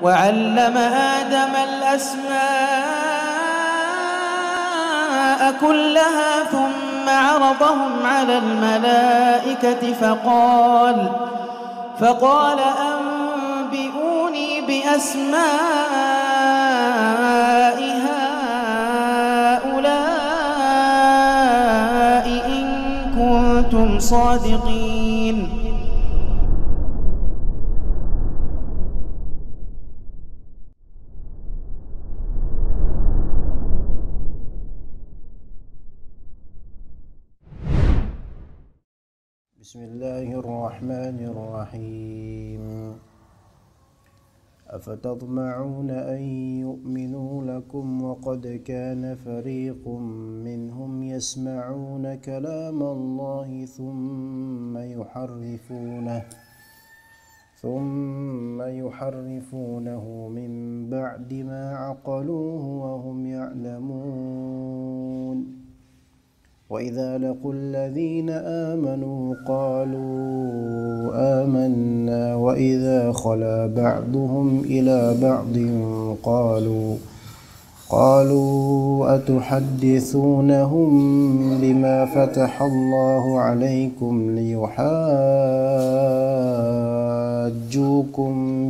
وعلم آدم الأسماء كلها ثم عرضهم على الملائكة فقال أنبئوني بأسماء هؤلاء إن كنتم صادقين. بسم الله الرحمن الرحيم. أفتطمعون أن يؤمنوا لكم وقد كان فريق منهم يسمعون كلام الله ثم يحرفونه من بعد ما عقلوه وهم يعلمون. وإذا لقوا الذين آمنوا قالوا آمنا وإذا خلا بعضهم إلى بعض قالوا أتحدثونهم بما فتح الله عليكم ليحاجوكم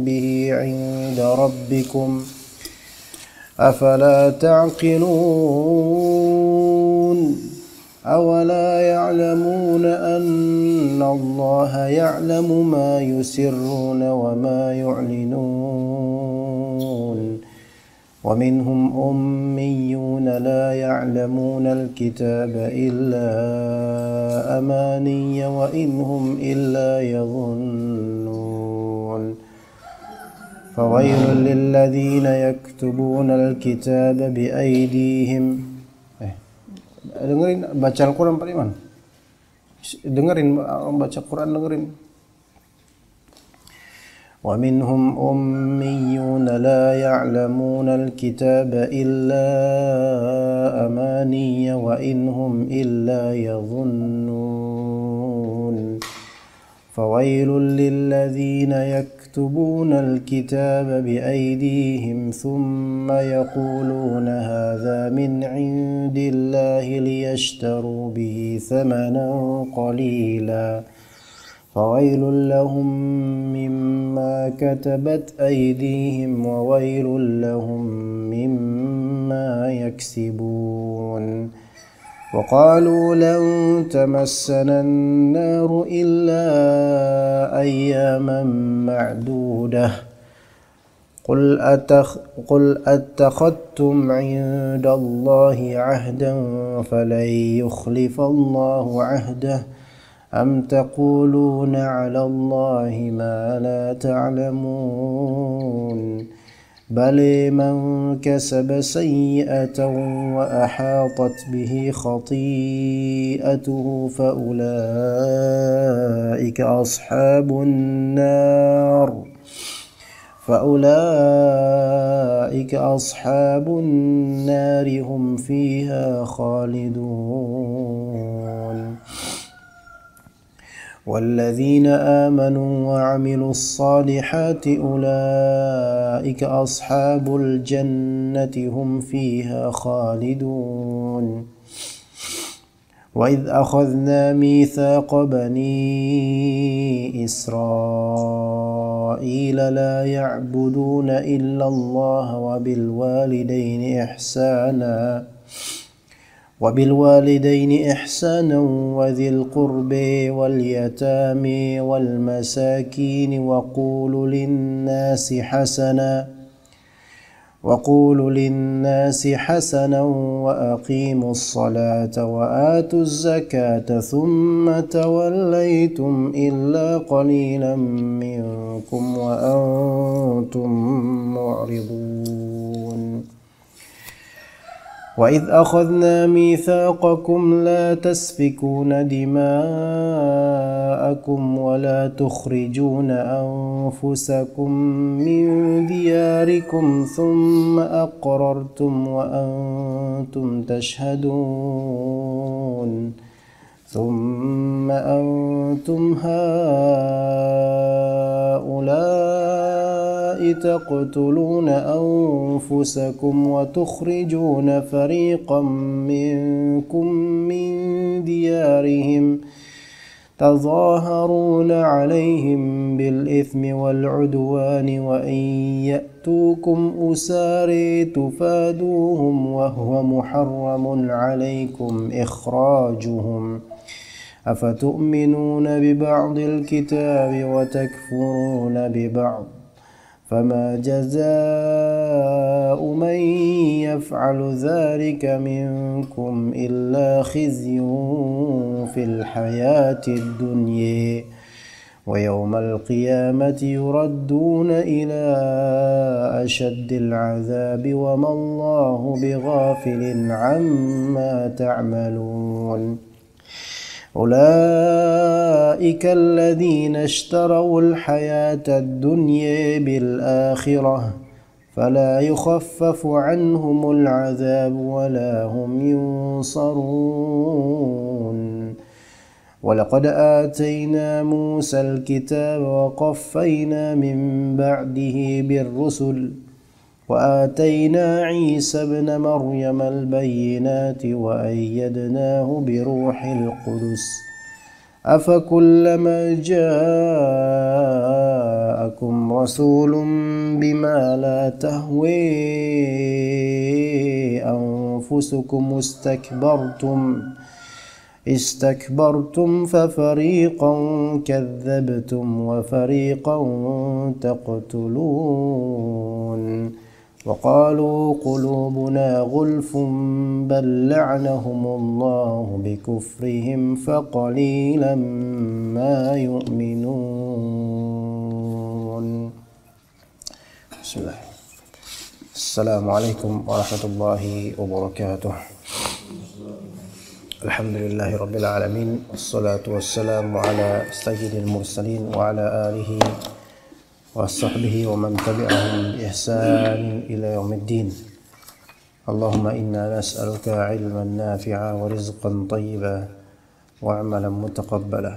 به عند ربكم أفلا تعقلون. أولا يعلمون أن الله يعلم ما يسرون وما يعلنون. ومنهم أميون لا يعلمون الكتاب إلا أماني وإن هم إلا يظنون. فويل للذين يكتبون الكتاب بأيديهم. Dengerin baca Al-Quran Pak Iman. Dengerin baca Quran, dengerin. ومنهم أميون لا يعلمون الكتاب إلا أماني وإن هم إلا يظنون. فويل للذين يكتبون الكتاب بأيديهم ثم يقولون هذا من عند الله ليشتروا به ثمنا قليلا فويل لهم مما كتبت أيديهم وويل لهم مما يكسبون. وقالوا لن تمسنا النار إلا أياما معدودة قل أتخذتم عند الله عهدا فلن يخلف الله عهده أم تقولون على الله ما لا تعلمون. بل من كسب سيئة وأحاطت به خطيئته فأولئك أصحاب النار هم فيها خالدون. والذين آمنوا وعملوا الصالحات أولئك أصحاب الجنة هم فيها خالدون. وإذ أخذنا ميثاق بني إسرائيل لا يعبدون إلا الله وبالوالدين إحسانا وذي القرب واليتامى والمساكين وقولوا للناس حسنا وأقيموا الصلاة وآتوا الزكاة ثم توليتم إلا قليلا منكم وأنتم معرضون. وإذ أخذنا ميثاقكم لا تسفكون دماءكم ولا تخرجون أنفسكم من دياركم ثم أقررتم وأنتم تشهدون. ثم أنتم هؤلاء تقتلون أنفسكم وتخرجون فريقا منكم من ديارهم تظاهرون عليهم بالإثم والعدوان وإن يأتوكم أساري تفادوهم وهو محرم عليكم إخراجهم أفتؤمنون ببعض الكتاب وتكفرون ببعض فما جزاء من يفعل ذلك منكم إلا خزي في الحياة الدنيا ويوم القيامة يردون إلى أشد العذاب وما الله بغافل عما تعملون أولئك الذين اشتروا الحياة الدنيا بالآخرة فلا يخفف عنهم العذاب ولا هم ينصرون ولقد آتينا موسى الكتاب وقفينا من بعده بالرسل وآتينا عيسى ابن مريم البينات وأيدناه بروح القدس أفكلما جاءكم رسول بما لا تهوي أنفسكم استكبرتم ففريقا كذبتم وفريقا تقتلون وقالوا قلوبنا غلف بل لعنهم الله بكفرهم فقليلا ما يؤمنون. بسم الله. السلام عليكم ورحمة الله وبركاته. الحمد لله رب العالمين والصلاة والسلام على سيد المرسلين وعلى آله وصحبه ومن تبعهم بإحسان إلى يوم الدين. اللهم إنا نسألك علما نافعا ورزقا طيبا وعملا متقبلا.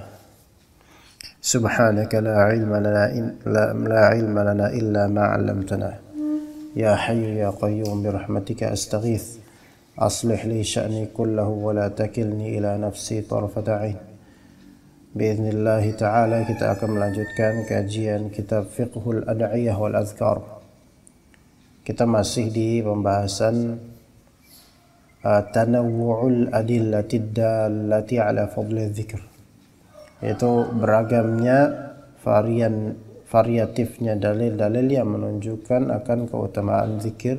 سبحانك لا علم لنا إلا ما علمتنا. يا حي يا قيوم برحمتك أستغيث أصلح لي شأني كله ولا تكلني إلى نفسي طرفة عين. Biiznillah ta'ala kita akan melanjutkan kajian kitab Fiqhul Ad'iyah wal Azkar. Kita masih di pembahasan Tanawwu'ul Adillati Dallati ala Fadli Dzikr, yaitu beragamnya variatifnya dalil-dalil yang menunjukkan akan keutamaan zikir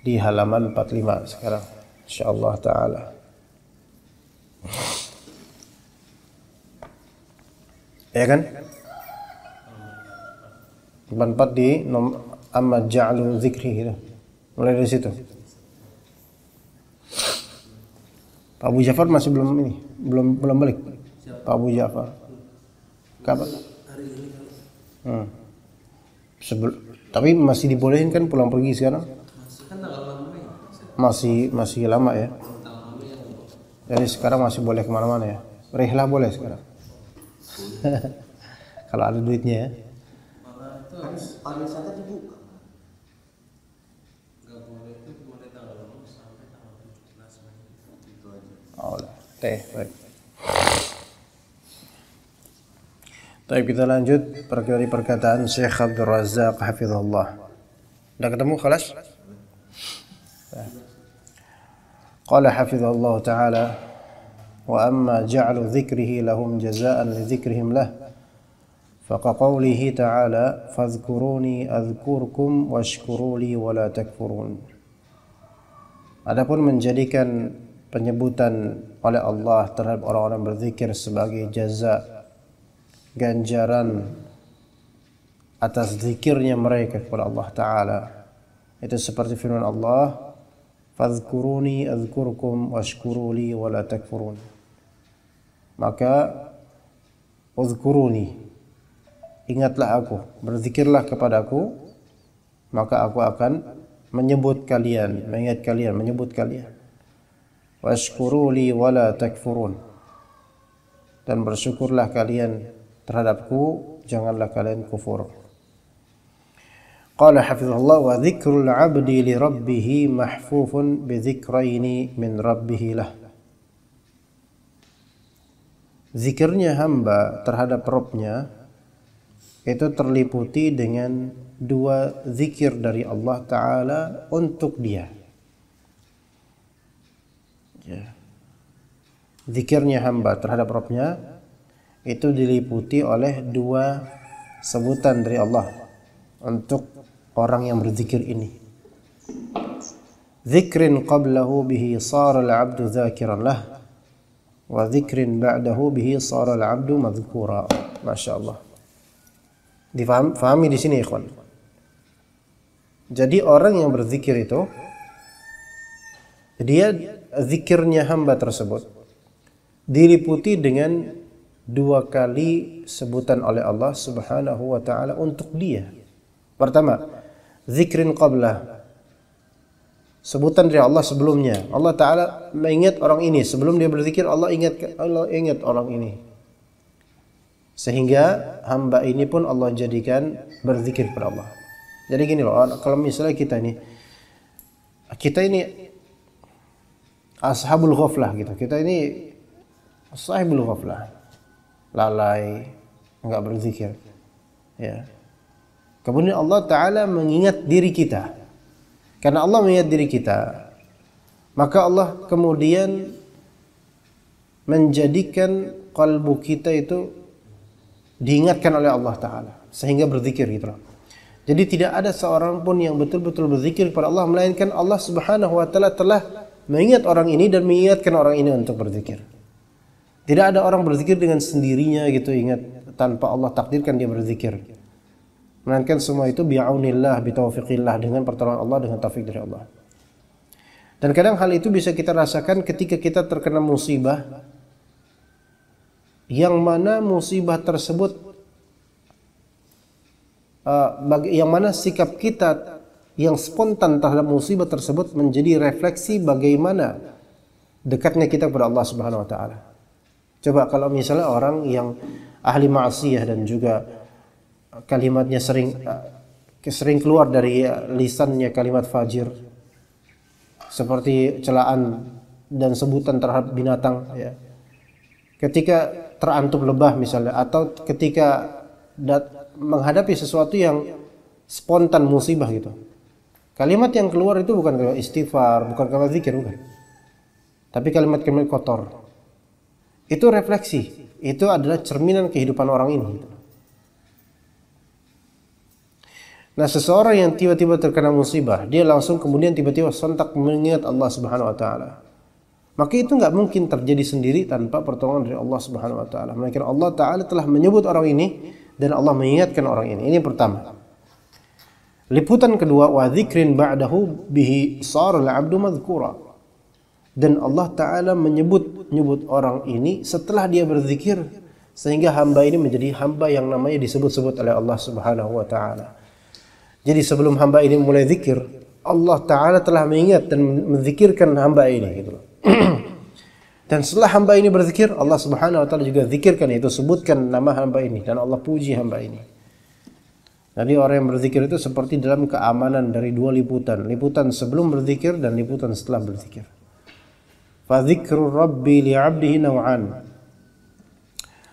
di halaman 45 sekarang insyaallah ta'ala. Ya kan? 44 di amma ja'lu dzikri gitu. Mulai dari situ. Pak Abu Ja'far masih belum balik. Pak Abu Ja'far. Kapan? Tapi masih dibolehin kan pulang pergi sekarang? Masih lama ya. Jadi sekarang masih boleh kemana-mana ya. Rihlah boleh sekarang. Kalau ada duitnya ya. Pariwisata dibuka. Enggak boleh itu mulai tanggal 6 sampai tanggal 17 Mei. Itu aja. Oh, baik. Baik, kita lanjut dari perkataan Syekh Abdul Razzaq hafizahullah. Udah ketemu khalas? Qala hafizahullah ta'ala wa amma ja'lu dzikrihi lahum jazaa'an li dzikrihim lah faqaqaulihi ta'ala fadhkuruni adhkurkum washkuruli wa la takfurun. Adapun menjadikan penyebutan oleh Allah terhadap orang-orang berzikir sebagai jaza, ganjaran atas zikirnya mereka kepada Allah Ta'ala, itu seperti firman Allah fadhkuruni adhkurkum washkuruli wa la takfurun. Maka udhkuruni, ingatlah aku, berzikirlah kepadaku, maka aku akan menyebut kalian, mengingat kalian, menyebut kalian. Washkuruli wa la takfurun, dan bersyukurlah kalian terhadapku, janganlah kalian kufur. Qala hafizahullah wa dzikrul 'abdi li rabbih mahfufun bi dzikraini min rabbih lah. Zikirnya hamba terhadap Rabbnya itu terliputi dengan dua zikir dari Allah Ta'ala untuk dia. Ya. Zikirnya hamba terhadap Rabbnya itu diliputi oleh dua sebutan dari Allah untuk orang yang berzikir ini. Zikrin qablahu bihi sara al-'abdu dzakiran lah, wa zikrin ba'dahu bihi sara al-'abdu madhkura. Masyaallah. Difahami di sini, ikhwan. Jadi orang yang berzikir itu, dia zikirnya hamba tersebut diliputi dengan dua kali sebutan oleh Allah Subhanahu wa taala untuk dia. Pertama, zikrin qablah, sebutan dari Allah sebelumnya. Allah Ta'ala mengingat orang ini sebelum dia berzikir. Allah ingat orang ini, sehingga hamba ini pun Allah jadikan berzikir kepada Allah. Jadi gini loh, kalau misalnya kita ini ashabul ghaflah gitu, kita ini sahibul ghaflah, lalai, enggak berzikir, ya. Kemudian Allah Ta'ala mengingat diri kita. Karena Allah mengingat diri kita, maka Allah kemudian menjadikan kalbu kita itu diingatkan oleh Allah Ta'ala sehingga berzikir gitu loh. Jadi tidak ada seorang pun yang betul-betul berzikir kepada Allah melainkan Allah Subhanahu wa taala telah mengingat orang ini dan mengingatkan orang ini untuk berzikir. Tidak ada orang berzikir dengan sendirinya gitu, ingat, tanpa Allah takdirkan dia berzikir. Melainkan semua itu bi'aunillah, bitaufiqillah, dengan pertolongan Allah, dengan taufik dari Allah. Dan kadang hal itu bisa kita rasakan ketika kita terkena musibah, yang mana musibah tersebut yang mana sikap kita yang spontan terhadap musibah tersebut menjadi refleksi bagaimana dekatnya kita kepada Allah Subhanahu wa taala. Coba kalau misalnya orang yang ahli maksiyah dan juga kalimatnya sering keluar dari lisannya kalimat fajir, seperti celaan dan sebutan terhadap binatang, ya. Ketika terantum lebah misalnya, atau ketika menghadapi sesuatu yang spontan musibah gitu, kalimat yang keluar itu bukan kalimat istighfar, bukan kalimat zikir, bukan, tapi kalimat-kalimat kotor. Itu refleksi, itu adalah cerminan kehidupan orang ini. Nah, seseorang yang tiba-tiba terkena musibah, dia langsung kemudian tiba-tiba sontak mengingat Allah Subhanahu wa taala. Maka itu nggak mungkin terjadi sendiri tanpa pertolongan dari Allah Subhanahu wa taala. Melainkan Allah Taala telah menyebut orang ini dan Allah mengingatkan orang ini. Ini pertama. Liputan kedua, wa dzikrin ba'dahu bihi sara al-'abdu madhkura. Dan Allah Ta'ala menyebut orang ini setelah dia berzikir, sehingga hamba ini menjadi hamba yang namanya disebut-sebut oleh Allah Subhanahu wa taala. Jadi sebelum hamba ini mulai zikir, Allah Ta'ala telah mengingat dan menzikirkan hamba ini gitu loh. Dan setelah hamba ini berzikir, Allah Subhanahu wa taala juga zikirkan, yaitu sebutkan nama hamba ini, dan Allah puji hamba ini. Jadi orang yang berzikir itu seperti dalam keamanan dari dua liputan, liputan sebelum berzikir dan liputan setelah berzikir. Fa dzikru rabbi li 'abdihi naw'an.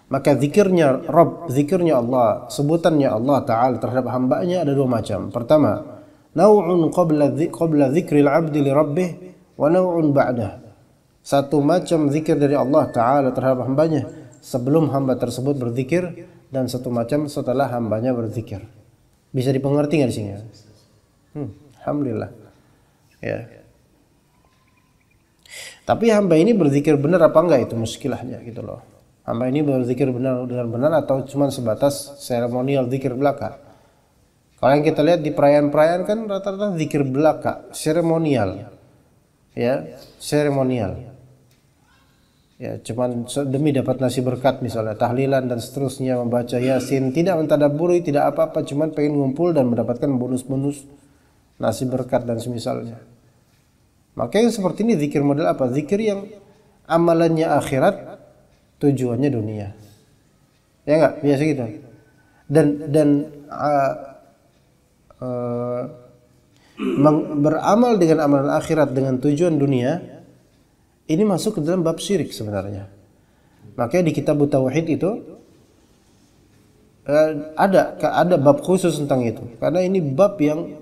Maka zikirnya Rabb, zikirnya Allah, sebutannya Allah Ta'ala terhadap hambanya ada dua macam. Pertama, naw'un qabla dzikril 'abdi li rabbih wa naw'un ba'dah. Satu macam zikir dari Allah Ta'ala terhadap hambanya sebelum hamba tersebut berzikir, dan satu macam setelah hambanya berzikir. Bisa dipengerti nggak di sini? Alhamdulillah. Ya. Tapi hamba ini berzikir benar apa enggak, itu muskilahnya gitu loh. Hamba ini berzikir benar atau cuma sebatas seremonial zikir belaka. Kalau yang kita lihat di perayaan-perayaan kan rata-rata zikir belaka, seremonial. Ya, seremonial. Ya, cuman demi dapat nasi berkat misalnya, tahlilan dan seterusnya, membaca Yasin, tidak mentadabburi, tidak apa-apa, cuman pengen ngumpul dan mendapatkan bonus-bonus nasi berkat dan semisalnya. Maka yang seperti ini zikir model apa? Zikir yang amalannya akhirat, tujuannya dunia. Ya enggak? Biasa gitu. Dan beramal dengan amalan akhirat dengan tujuan dunia, ini masuk ke dalam bab syirik sebenarnya. Makanya di kitab Tauhid itu ada bab khusus tentang itu, karena ini bab yang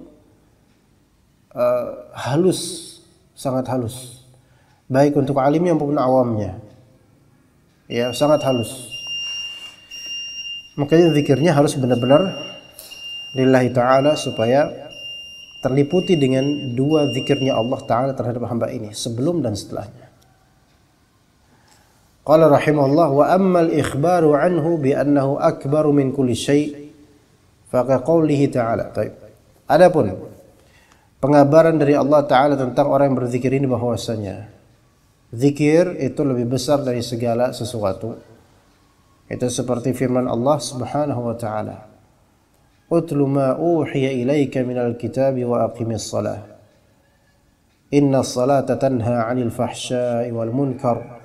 halus, sangat halus, baik untuk alimnya maupun awamnya. Ya, sangat halus. Makanya zikirnya harus benar-benar lillahi ta'ala supaya terliputi dengan dua zikirnya Allah Ta'ala terhadap hamba ini sebelum dan setelahnya. Qala rahimahullah wa ammal ikhbaru anhu bi annahu akbaru min kulli syai' fa qawlihi ta'ala. Baik. Adapun pengabaran dari Allah Ta'ala tentang orang yang berzikir ini bahwasanya zikir itu lebih besar dari segala sesuatu. Itu seperti firman Allah Subhanahu wa Ta'ala, "Utlu ma uhiya ilaika minal kitabi wa aqimis salah. Inna salata tanha 'anil fahsya'i wal munkar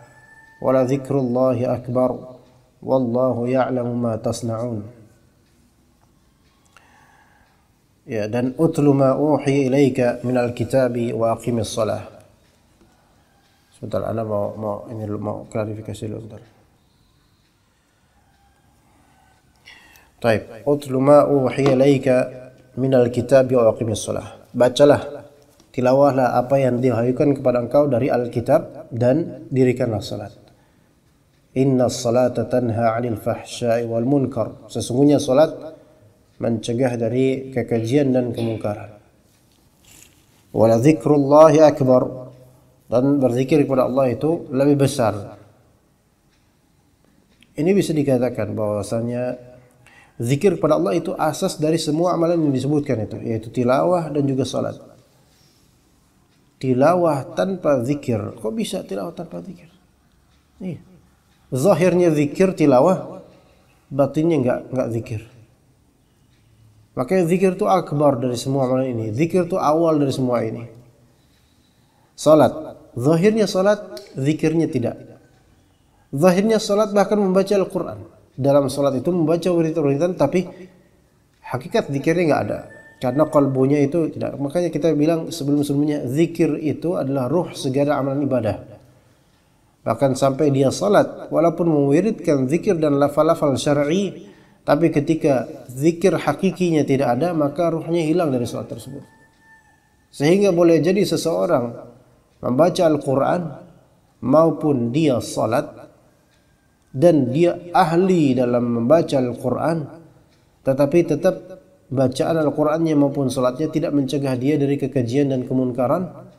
wa la dzikrullahi akbar wallahu ya'lamu ma tasna'un." Ya, dan utlu ma uhiya ilaika minal kitabi wa aqimis salah. Sebentar, Anda mau klarifikasi dulu bentar. Baik, utlu ma uhiya ilaika minal kitabi wa aqimis shalah. Bacalah, tilawahlah apa yang diwahyukan kepada engkau dari Alkitab dan dirikanlah salat. Inna salata tanha 'anil fahsya'i wal munkar. Sesungguhnya salat mencegah dari kekejian dan kemungkaran. Wa la dzikrullahi akbar. Dan berzikir kepada Allah itu lebih besar. Ini bisa dikatakan bahwasanya zikir kepada Allah itu asas dari semua amalan yang disebutkan itu, yaitu tilawah dan juga salat. Tilawah tanpa zikir, kok bisa tilawah tanpa zikir? Iya. Zahirnya zikir tilawah, batinnya enggak zikir. Makanya zikir itu akbar dari semua amalan ini. Zikir itu awal dari semua ini. Salat, zahirnya salat, zikirnya tidak. Zahirnya salat bahkan membaca Al-Quran. Dalam salat itu membaca wirid-wiridan, tapi hakikat zikirnya nggak ada. Karena kalbunya itu tidak. Makanya kita bilang sebelum-sebelumnya, zikir itu adalah ruh segala amalan ibadah. Bahkan sampai dia salat, walaupun mewiridkan zikir dan lafal-lafal syar'i, tapi ketika zikir hakikinya tidak ada, maka ruhnya hilang dari salat tersebut. Sehingga boleh jadi seseorang membaca Al-Quran maupun dia salat dan dia ahli dalam membaca Al-Quran, tetapi tetap bacaan Al-Qurannya maupun salatnya tidak mencegah dia dari kekejian dan kemunkaran,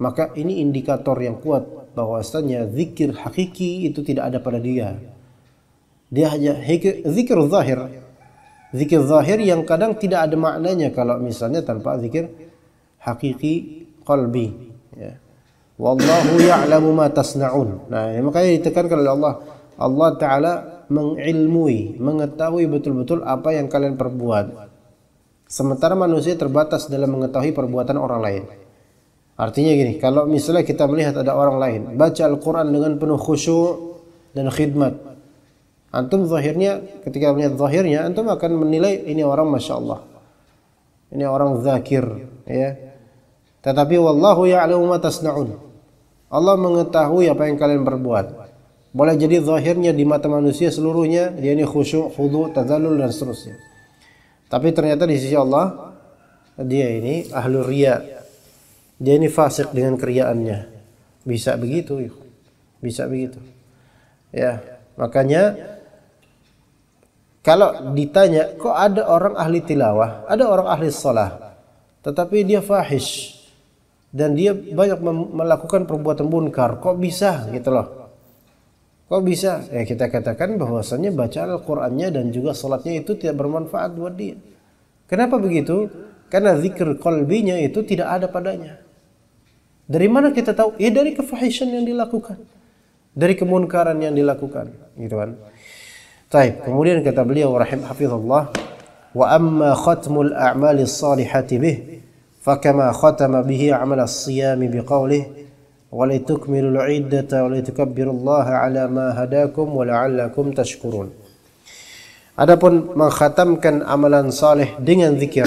maka ini indikator yang kuat bahwasanya zikir hakiki itu tidak ada pada dia. Dia hanya zikir zahir. Zikir zahir yang kadang tidak ada maknanya kalau misalnya tanpa zikir hakiki qalbi, ya. Wallahu ya'lamu ma tasna'un. Nah, makanya ditekankan oleh Allah. Allah Ta'ala mengilmui, mengetahui betul-betul apa yang kalian perbuat. Sementara manusia terbatas dalam mengetahui perbuatan orang lain. Artinya gini, kalau misalnya kita melihat ada orang lain baca Al-Quran dengan penuh khusyuk dan khidmat, antum zahirnya, ketika melihat zahirnya, antum akan menilai ini orang Masya Allah, ini orang zakir, ya. Tetapi wallahu ya'lamu ma tasna'un. Allah mengetahui apa yang kalian perbuat. Boleh jadi zahirnya di mata manusia seluruhnya dia ini khusyuk, khudu, tazallul dan seterusnya. Tapi ternyata di sisi Allah dia ini ahlul riya. Dia ini fasik dengan keriyaannya. Bisa begitu. Bisa begitu. Ya, makanya kalau ditanya kok ada orang ahli tilawah, ada orang ahli shalah, tetapi dia fahish dan dia banyak melakukan perbuatan munkar, kok bisa gitu loh? Kok bisa? Ya kita katakan bahwasanya bacaan Al-Qur'annya dan juga salatnya itu tidak bermanfaat buat dia. Kenapa begitu? Karena zikir qalbinya itu tidak ada padanya. Dari mana kita tahu? Ya dari kefahishan yang dilakukan, dari kemunkaran yang dilakukan, gitu kan. Baik, kemudian kata beliau rahimahullah, wa amma khatmul a'mali shalihati bih fakama khatama bihi amal as-siyam biqaulih wa litukmilul iddata wa litukabbirullaha ala ma hadakum wa la'allakum tashkurun. Adapun mengkhatamkan amalan saleh dengan zikir,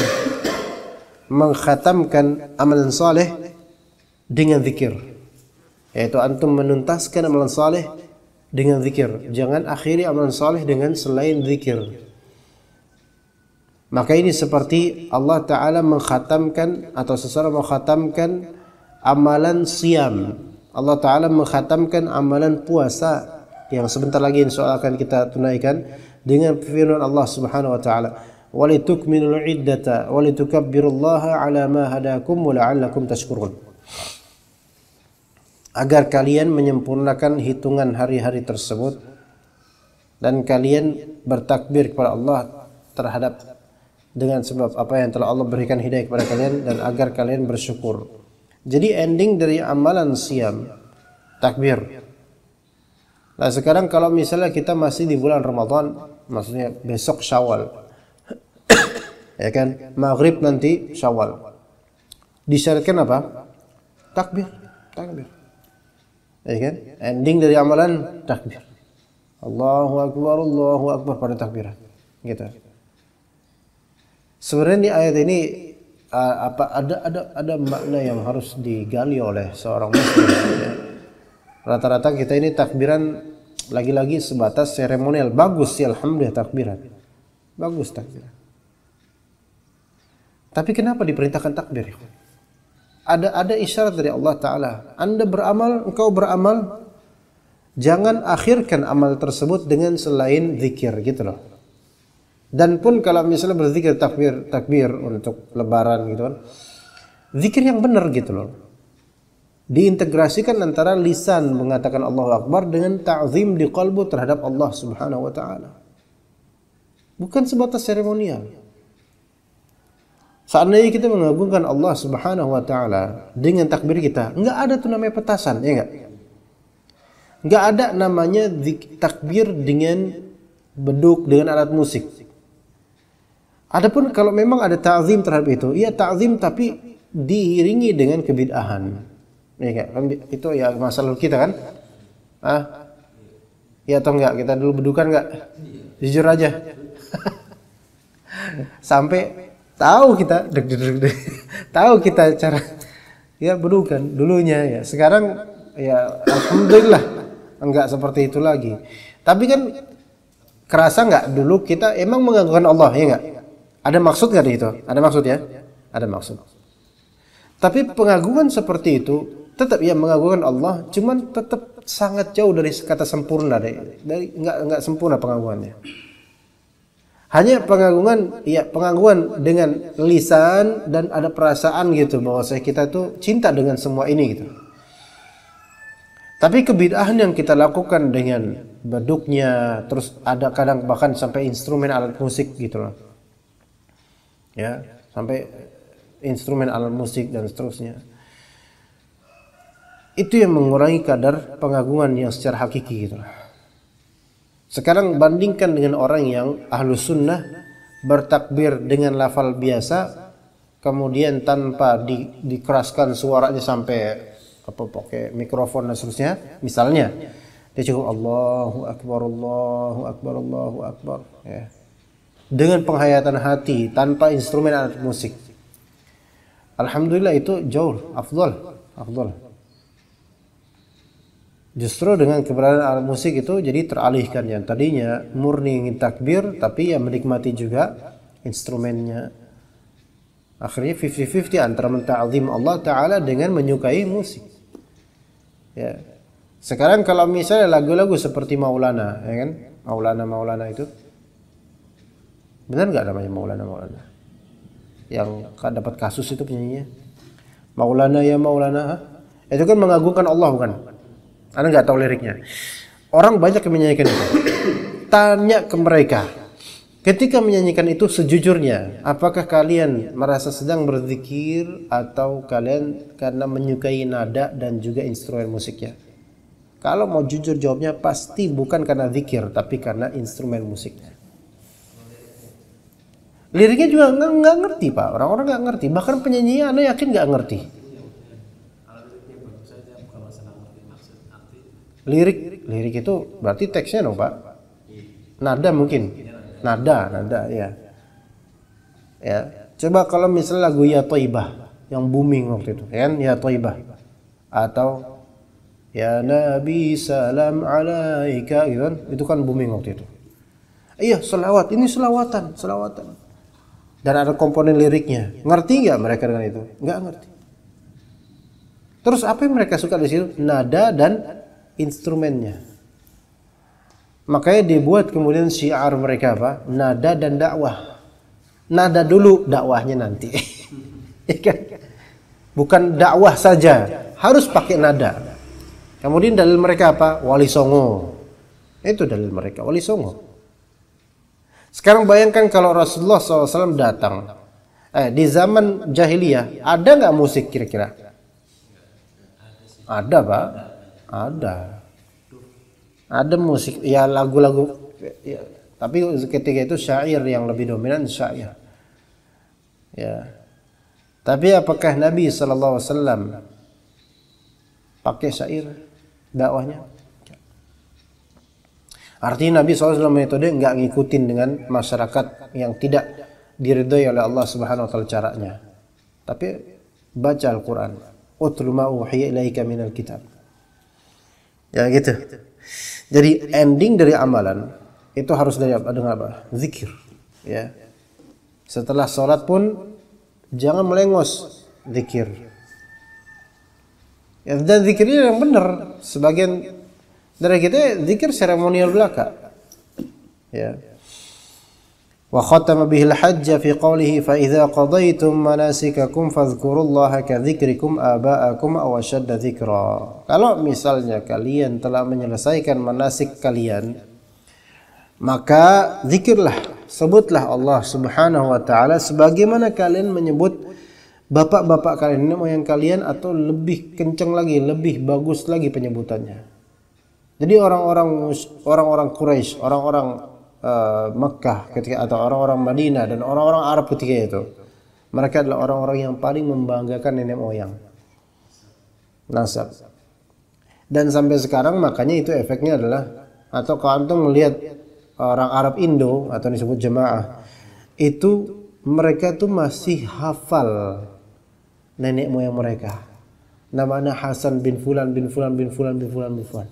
mengkhatamkan amalan saleh dengan zikir. Yaitu antum menuntaskan amalan saleh dengan zikir. Jangan akhiri amalan saleh dengan selain zikir. Maka ini seperti Allah Ta'ala mengkhatamkan atau seseorang mengkhatamkan amalan siam. Allah Ta'ala mengkhatamkan amalan puasa yang sebentar lagi insyaallah akan kita tunaikan dengan firman Allah Subhanahu wa taala, "Walitukmilul iddata walitukabbirullaha 'ala ma hadakum wa la'allakum tashkurun." Agar kalian menyempurnakan hitungan hari-hari tersebut dan kalian bertakbir kepada Allah terhadap dengan sebab apa yang telah Allah berikan hidayah kepada kalian dan agar kalian bersyukur. Jadi ending dari amalan siam takbir. Nah sekarang kalau misalnya kita masih di bulan Ramadan, maksudnya besok Syawal, ya kan, maghrib nanti Syawal, disyaratkan apa? Takbir, takbir, ya kan? Ending dari amalan takbir, Allahu Akbar pada takbiran, gitu. Sebenarnya di ayat ini ada makna yang harus digali oleh seorang muslim. Ya. Rata-rata kita ini takbiran lagi-lagi sebatas seremonial. Bagus sih alhamdulillah takbiran. Bagus takbiran. Tapi kenapa diperintahkan takbir? Ada isyarat dari Allah Ta'ala. Anda beramal, engkau beramal, jangan akhirkan amal tersebut dengan selain zikir, gitu loh. Dan pun kalau misalnya berzikir takbir untuk lebaran gitu kan, zikir yang benar gitu loh. Diintegrasikan antara lisan mengatakan Allahu Akbar dengan ta'zim di qalbu terhadap Allah Subhanahu wa taala. Bukan sebatas seremonial. Seandainya kita mengagungkan Allah Subhanahu wa taala dengan takbir kita, enggak ada tuh namanya petasan, ya enggak? Enggak ada namanya takbir dengan beduk, dengan alat musik. Adapun kalau memang ada ta'zim terhadap itu, iya ta'zim tapi diiringi dengan kebid'ahan. Ya, itu ya masalah kita kan? Ya atau enggak? Kita dulu bedukan enggak? Jujur aja. Sampai tahu kita tahu kita cara ya bedukan dulunya ya. Sekarang ya alhamdulillah enggak seperti itu lagi. Tapi kan kerasa enggak dulu kita emang mengagungkan Allah, ya enggak? Ada maksud enggak di itu? Ada maksud ya? Ada maksud. Tapi pengagungan seperti itu tetap ya mengagungkan Allah, cuman tetap sangat jauh dari kata sempurna, dari enggak sempurna pengagungannya. Hanya pengagungan dengan lisan dan ada perasaan gitu bahwa kita tuh cinta dengan semua ini gitu. Tapi kebid'ahan yang kita lakukan dengan beduknya, terus ada kadang bahkan sampai instrumen alat musik gitu loh. Ya, sampai instrumen alat musik dan seterusnya. Itu yang mengurangi kadar pengagungan yang secara hakiki gitu. Sekarang bandingkan dengan orang yang ahlu sunnah bertakbir dengan lafal biasa, kemudian tanpa dikeraskan suaranya sampai apa pakai mikrofon dan seterusnya. Misalnya dia cukup Allahu Akbar, Allahu Akbar, Allahu Akbar, ya. Dengan penghayatan hati tanpa instrumen alat musik. Alhamdulillah itu jauh afdal. Justru dengan keberadaan alat musik itu jadi teralihkan yang tadinya murni ingin takbir tapi ya menikmati juga instrumennya. Akhirnya 50-50 antara menta'zim Allah Ta'ala dengan menyukai musik. Ya. Sekarang kalau misalnya lagu-lagu seperti Maulana, ya kan? Maulana itu. Benar nggak namanya Maulana? Yang dapat kasus itu penyanyinya. Maulana ya Maulana. Itu kan mengagungkan Allah bukan? Anda nggak tahu liriknya. Orang banyak yang menyanyikan itu. Tanya ke mereka. Ketika menyanyikan itu sejujurnya, apakah kalian merasa sedang berzikir atau kalian karena menyukai nada dan juga instrumen musiknya? Kalau mau jujur jawabnya pasti bukan karena zikir, tapi karena instrumen musiknya. Liriknya juga nggak ngerti Pak. Orang-orang nggak ngerti. Bahkan penyanyinya Anda yakin nggak ngerti. Lirik itu berarti teksnya dong Pak. Nada mungkin. Nada ya. Ya. Coba kalau misalnya lagu Ya Thaibah yang booming waktu itu, kan? Ya Thaibah atau Ya Nabi salam alaika gitu kan? Itu kan booming waktu itu. Iya, selawat, ini selawatan. Dan ada komponen liriknya. Ngerti nggak mereka dengan itu? Nggak ngerti. Terus apa yang mereka suka di situ? Nada dan instrumennya. Makanya dibuat kemudian syiar mereka apa? Nada dan dakwah. Nada dulu, dakwahnya nanti. Bukan dakwah saja, harus pakai nada. Kemudian dalil mereka apa? Wali Songo. Itu dalil mereka, Wali Songo. Sekarang bayangkan kalau Rasulullah SAW datang. Di zaman jahiliyah, ada nggak musik kira-kira? Ada, Pak. Ada musik, ya lagu-lagu. Ya. Tapi ketika itu syair yang lebih dominan syair. Ya. Tapi apakah Nabi SAW pakai syair dakwahnya? Artinya Nabi SAW metode nggak ngikutin dengan masyarakat yang tidak diridhoi oleh Allah Subhanahu Wa Taala caranya. Tapi baca Al-Quran. Utlu ma uhiya ilaika minal kitab. Ya gitu. Jadi ending dari amalan itu harus dengan apa? Zikir. Ya. Setelah sholat pun jangan melengos zikir. Ya, dan zikirnya yang benar. Sebagian dari kita zikir seremonial belaka. Ya. Wa khatama bihil hajja fi qawlihi fa idza qadaytum manasikakum fadhkurullaha ka dzikrikum aba'akum aw ashadda dzikra. Kalau misalnya kalian telah menyelesaikan manasik kalian, maka zikirlah, sebutlah Allah Subhanahu wa taala sebagaimana kalian menyebut bapak-bapak kalian, nenek moyang kalian, atau lebih kencang lagi, lebih bagus lagi penyebutannya. Jadi orang-orang Quraisy, orang-orang Mekah ketika, atau orang-orang Madinah dan orang-orang Arab ketika itu, mereka adalah orang-orang yang paling membanggakan nenek moyang, nasab. Dan sampai sekarang makanya itu efeknya adalah, atau kalau antum melihat orang Arab Indo atau disebut jemaah, itu mereka tuh masih hafal nenek moyang mereka. Namanya Hasan bin Fulan bin Fulan bin Fulan bin Fulan bin Fulan.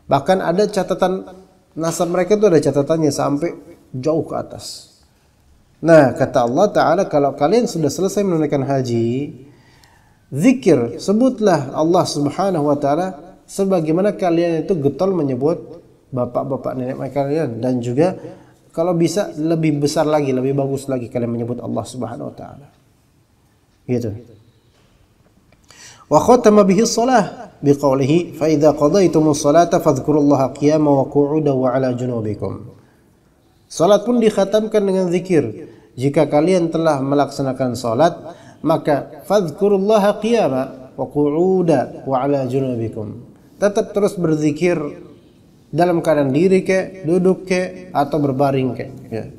Bahkan ada catatan nasab mereka itu, ada catatannya sampai jauh ke atas. Nah, kata Allah Ta'ala, kalau kalian sudah selesai menunaikan haji, zikir, sebutlah Allah Subhanahu wa Ta'ala sebagaimana kalian itu getol menyebut bapak-bapak nenek moyang kalian, dan juga kalau bisa lebih besar lagi, lebih bagus lagi kalian menyebut Allah Subhanahu wa Ta'ala. Gitu. Wa khatama bihi shalah biqaulihi fa idza qadaytumus salata fadhkurullaha qiyaman wa qu'udan wa 'ala junubikum. Salat pun dikhatamkan dengan zikir. Jika kalian telah melaksanakan salat, maka fadhkurullaha qiyaman wa qu'udan wa 'ala junubikum. Tetap terus berzikir dalam keadaan diri ke, duduk ke, atau berbaring ke, ya.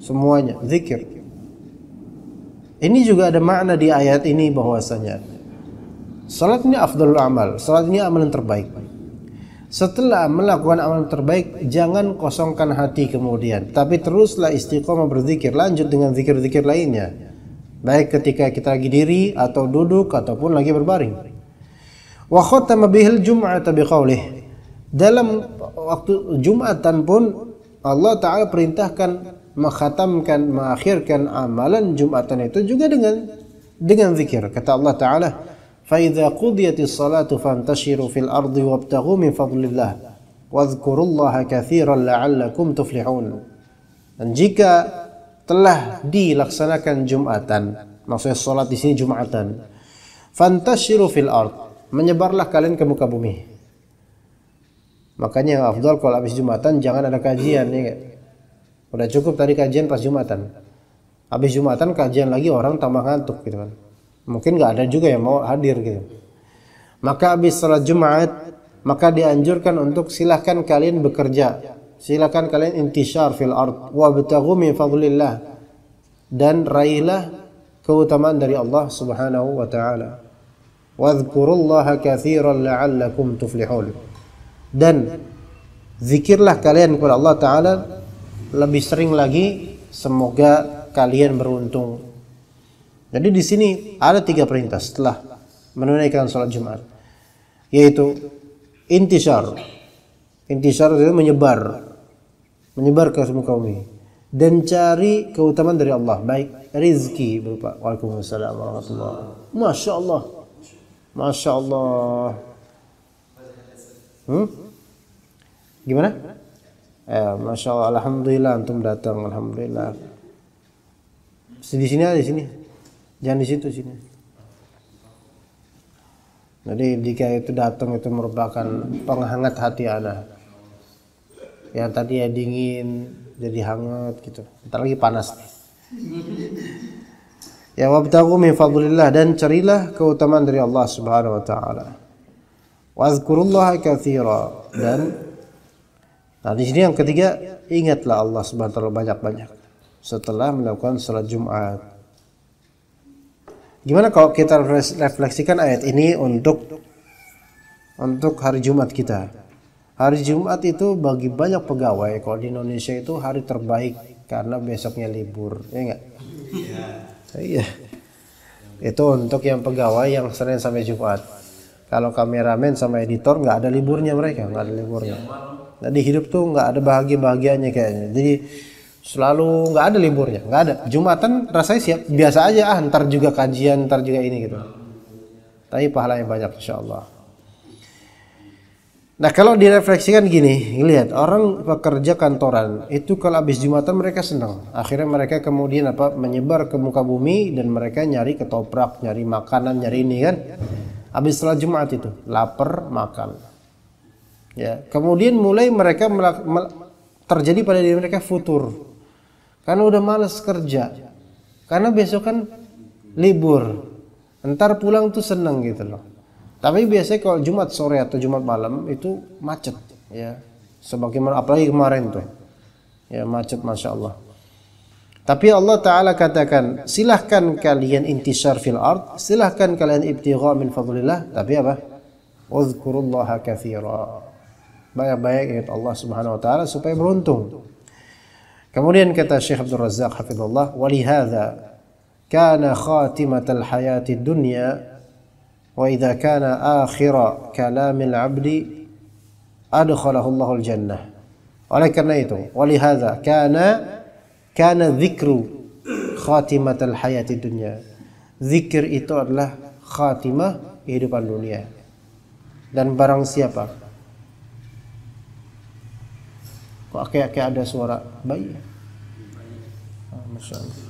Semuanya zikir. Ini juga ada makna di ayat ini bahwasanya salat ini afdalul amal, salat ini amalan terbaik. Setelah melakukan amalan terbaik, jangan kosongkan hati kemudian, tapi teruslah istiqomah berzikir, lanjut dengan zikir-zikir lainnya, baik ketika kita lagi diri atau duduk ataupun lagi berbaring. Wa khatama bihil jum'ata biqaulih. Dalam waktu Jumatan pun Allah Ta'ala perintahkan mengkhatamkan, mengakhirkan amalan Jumatan itu juga dengan zikir. Kata Allah Ta'ala, فَإِذَا قُضِيَتِ الصَّلَاةُ فَانْتَشِرُوا فِي الْأَرْضِ وَابْتَغُوا مِنْ فَضْلِ اللَّهِ وَاذْكُرُوا اللَّهَ كَثِيرًا لَعَلَّكُمْ تُفْلِحُونَ. Dan jika telah dilaksanakan Jumatan, maksudnya salat di sini Jumatan, فَانْتَشِرُوا فِي الْأَرْضِ, menyebarlah kalian ke muka bumi. Makanya yang afdal kalau habis Jumatan jangan ada kajian, ya. Udah cukup tadi kajian pas Jumatan. Habis Jumatan kajian lagi, orang tambah ngantuk gitu kan. Mungkin nggak ada juga yang mau hadir gitu. Maka habis salat Jumat, maka dianjurkan untuk silahkan kalian bekerja, silahkan kalian intishar fil ard, wabtaghu min fadlillah, dan raihlah keutamaan dari Allah Subhanahu wa taala. Wadhkurullaha katsiran la'allakum tuflihun. Dan zikirlah kalian kepada Allah Ta'ala lebih sering lagi, semoga kalian beruntung. Jadi di sini ada 3 perintah setelah menunaikan sholat Jumat, yaitu intishar. Intishar itu menyebar ke muka bumi, dan cari keutamaan dari Allah, baik rizki berupa waalaikumsalam warahmatullahi. Masya Allah, masya Allah. Gimana? Masya Allah, alhamdulillah antum datang, alhamdulillah. Di sini aja, di sini, jangan di situ, sini. Jadi jika itu datang itu merupakan penghangat hati ana. Yang tadi ya dingin jadi hangat gitu. Ntar lagi panas. Ya wabtaghu min fadlillah, dan carilah keutamaan dari Allah Subhanahu wa taala. Wazkurullaha katsira, dan di sini yang ketiga, ingatlah Allah Subhanahu wa taala banyak-banyak setelah melakukan salat Jumat. Gimana kalau kita refleksikan ayat ini untuk hari Jumat kita? Hari Jumat itu bagi banyak pegawai, kalau di Indonesia itu hari terbaik karena besoknya libur, ya enggak? Iya. Itu untuk yang pegawai yang Senin sampai Jumat. Kalau kameramen sama editor nggak ada liburnya mereka, nggak ada liburnya. Jadi hidup tuh nggak ada bahagia-bahagianya kayaknya. Jadi selalu nggak ada liburnya, nggak ada. Jumatan rasanya siap, biasa aja, ntar juga kajian, ntar juga ini gitu. Tapi pahalanya banyak, insya Allah. Nah kalau direfleksikan gini, lihat orang pekerja kantoran itu kalau habis Jumatan mereka senang. Akhirnya mereka kemudian menyebar ke muka bumi dan mereka nyari ketoprak, nyari makanan, nyari ini kan. Habis setelah Jumat itu lapar makan. Ya, kemudian mulai mereka terjadi pada diri mereka futur. Karena udah malas kerja. Karena besok kan libur. Entar pulang tuh senang gitu loh. Tapi biasanya kalau Jumat sore atau Jumat malam itu macet, ya. Sebagaimana apalagi kemarin tuh, ya macet, masya Allah. Tapi Allah Taala katakan, silahkan kalian intishar fil ard, silahkan kalian ibtigha min fadlillah. Tapi apa? Uzkurullaha katsira. Banyak-banyak ingat Allah Subhanahu Wa Taala supaya beruntung. Kemudian kata Syekh Abdul Razzaq hafizallah, walihada kana khatimatal hayatid dunya. وإذا كان آخر كلام العبد أدخله الله الجنة. Oleh karena itu, ولهذا كان ذكر خاتمة الحياة الدنيا. Zikir itu adalah khatimah kehidupan dunia. Dan barang siapa? Kok kayak ada suara bayi? Masya Allah.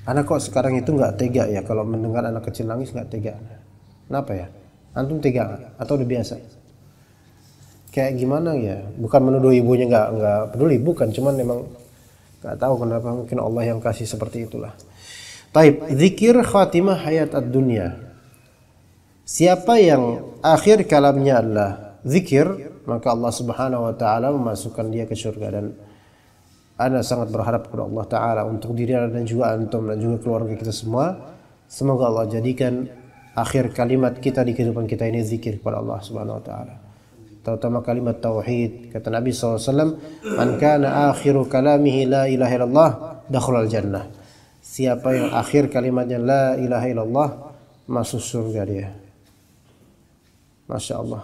Anak kok sekarang itu nggak tega ya kalau mendengar anak kecil nangis, nggak tega. Kenapa ya? Antum tega atau udah biasa? Kayak gimana ya? Bukan menuduh ibunya nggak peduli, bukan. Cuman memang nggak tahu kenapa, mungkin Allah yang kasih seperti itulah. Taib, zikir khatimah hayat ad-dunya. Siapa yang akhir kalamnya adalah zikir, maka Allah Subhanahu Wa Taala memasukkan dia ke surga. Dan Ana sangat berharap kepada Allah Ta'ala untuk diri Ana dan juga antum dan juga keluarga kita semua. Semoga Allah jadikan akhir kalimat kita di kehidupan kita ini zikir kepada Allah Subhanahu Wa Ta'ala. Terutama kalimat tauhid. Kata Nabi SAW, man kana akhiru kalamihi la ilaha illallah dakhulal jannah. Siapa yang akhir kalimatnya la ilaha illallah, masuk surga dia. Masya Allah.